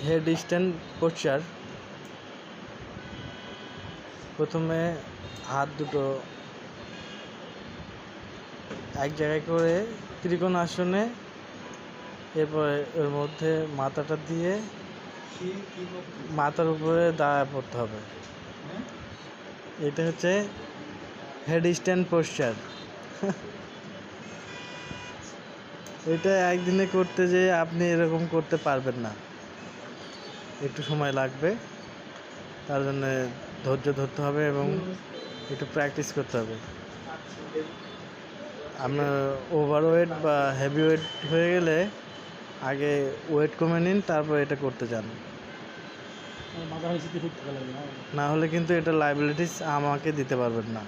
Head stand posture. প্রথমে হাত দুটো এক জায়গায় করে ত্রিকোণ আসনে, এরপরে এর মধ্যে মাথাটা দিয়ে মাথার উপরে দাঁড়ায় পড়তে হবে। এটা হচ্ছে হেড স্ট্যান্ড পোশ্চার। এটা একদিনে করতে যেয়ে আপনি এরকম করতে পারবেন না, একটু সময় লাগবে। তার জন্য ধৈর্য ধরতে হবে এবং একটু প্র্যাকটিস করতে হবে। আপনার ওভারওয়েট বা হেভি ওয়েট হয়ে গেলে আগে ওয়েট কমে নিন, তারপর এটা করতে যান। না হলে কিন্তু এটা লায়াবিলিটিস আমাকে দিতে পারবেন না।